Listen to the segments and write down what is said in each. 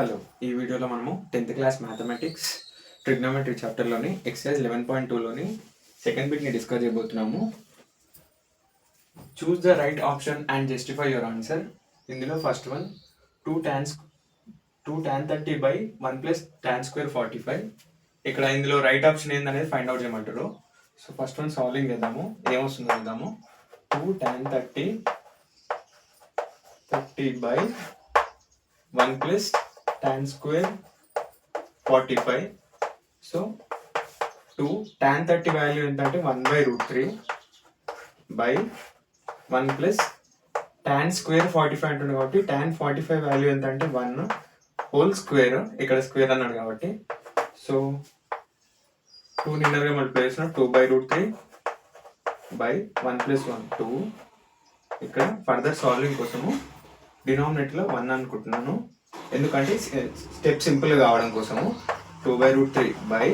Hello, ఈ వీడియోలో మనము 10th క్లాస్ మ్యాథమెటిక్స్ ట్రిగ్నోమెట్రీ చాప్టర్లోని ఎక్సర్సైజ్ 11.2లోని సెకండ్ బిట్ని డిస్కస్ చేయబోతున్నాము. Choose the right option and justify your answer. ఇందులో first one 2 tan 30 by 1 plus tan square 45. ఇక్కడ ఇందులో రైట్ ఆప్షన్ ఏందనేది ఫైండ్ అవుట్ చేయమంటారు. సో ఫస్ట్ వన్ సాల్వింగ్ చేద్దాము, ఏమొస్తుందో చూద్దాము. 2 tan 30 by 1 plus tan square 45. So 2 tan 30 value ఏంటంటే 1/√3 by 1 plus tan square 45 అంటుంది కాబట్టి tan 45 వాల్యూ ఏంటంటే 1 హోల్ స్క్వేర్, ఇక్కడ స్క్వేర్ అన్నాడు కాబట్టి సో 2 నిన్నర్గా మల్టిప్లై చేసిన 2/√3 by 1 plus 1 2. ఇక్కడ ఫర్దర్ సాల్వింగ్ కోసము డినామినేటర్లో 1 అనుకుంటున్నాను, ఎందుకంటే స్టెప్ సింపుల్ కావడం కోసము. 2/√3 బై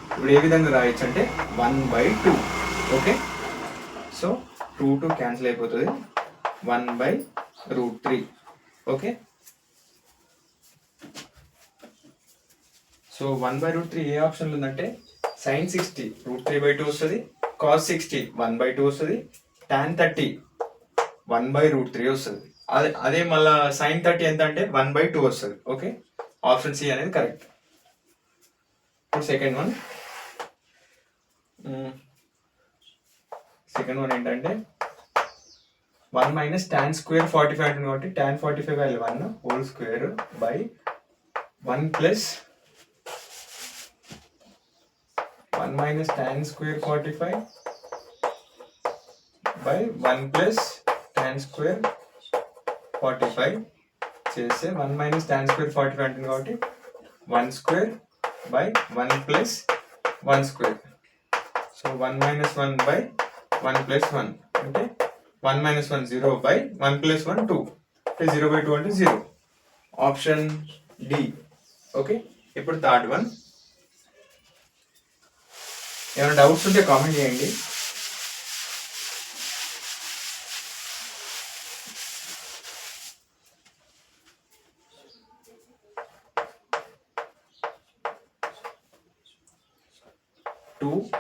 ఇప్పుడు ఏ విధంగా రాయొచ్చు అంటే 1/2. ఓకే, సో 2 క్యాన్సిల్ అయిపోతుంది, 1/√3. ఓకే, సో 1/√3 ఏ ఆప్షన్లో ఉందంటే sin 60 √3/2 వస్తుంది, cos 60 1/2 వస్తుంది, tan 30 1/√3 వస్తుంది. అదే మళ్ళీ sin 30 ఎంత అంటే 1/2 వస్తుంది. ఓకే, ఆప్షన్ సి అనేది కరెక్ట్. ఇప్పుడు సెకండ్ వన్ ఏంటంటే 1 minus tan square 45 అంటుంది కాబట్టి tan 45 value 1 whole square by 1 plus 1 minus tan square 45 by 1 plus tan square 45 చేస్తే 1 minus tan square 45 అంటుంది కాబట్టి 1 square by 1 plus 1 square. So 1 minus 1 by 1 plus 1 అంటే 1 minus 1 0 by 1 plus 1 2 అంటే 0/2 అంటే 0. Option D. Okay, ఇప్పుడు third one. ఏమైనా doubts ఉంటే comment చేయండి.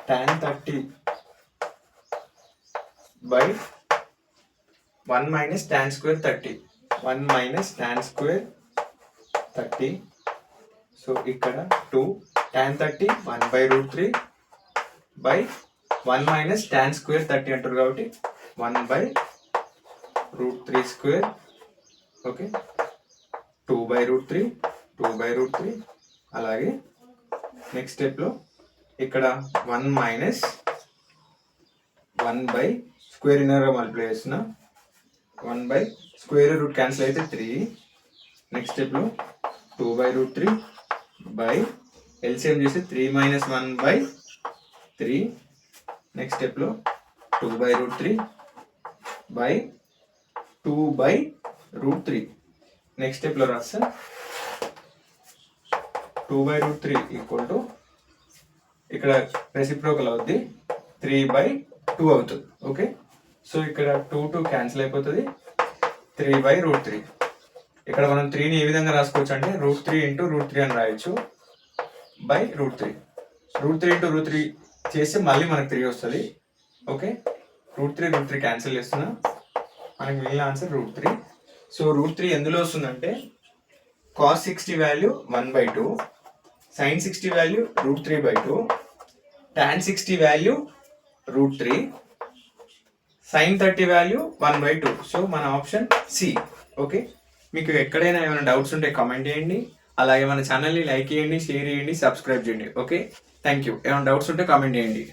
tan 30 by 1 minus tan square 30. 1 minus tan square 30. So ఇక్కడ 2 tan 30 1/√3 by 1 minus tan square 30 అంటారు కాబట్టి 1/√3 స్క్వేర్. ఓకే, 2/√3 అలాగే నెక్స్ట్ స్టెప్లో ఇక్కడ 1 minus 1 by స్క్వేర్ ఇన్నర్గా మల్టిప్లై చేసిన 1 by స్క్వేర్ రూట్ క్యాన్సిల్ అయితే 3. నెక్స్ట్ స్టెప్లో 2/√3 by ఎల్సిఎం చేసి 3 minus 1/3. నెక్స్ట్ స్టెప్లో 2/√3 by 2/√3. నెక్స్ట్ స్టెప్లో రాస్తే 2/√3 ఈక్వల్ టు ఇక్కడ రెసిప్రోకల్ అవుద్ది 3/2 అవుతుంది. ఓకే, సో ఇక్కడ 2 క్యాన్సిల్ అయిపోతుంది, 3/√3. ఇక్కడ మనం 3ని ఏ విధంగా రాసుకోవచ్చు అంటే √3 × √3 అని రాయొచ్చు బై √3. √3 × √3 చేస్తే మళ్ళీ మనకు 3 వస్తుంది. ఓకే, √3 క్యాన్సిల్ చేస్తున్నా, మనకి మిగిలిన ఆన్సర్ √3. సో √3 ఎందులో వస్తుందంటే cos 60 value 1/2, sin 60 value √3/2, tan 60 value √3, sin 30 value 1/2. So మన ఆప్షన్ సి. ఓకే, మీకు ఎక్కడైనా ఏమైనా డౌట్స్ ఉంటే కామెంట్ చేయండి, అలాగే మన ఛానల్ని లైక్ చేయండి, షేర్ చేయండి, సబ్స్క్రైబ్ చేయండి. Okay, thank you. ఏమైనా డౌట్స్ ఉంటే కామెంట్ చేయండి.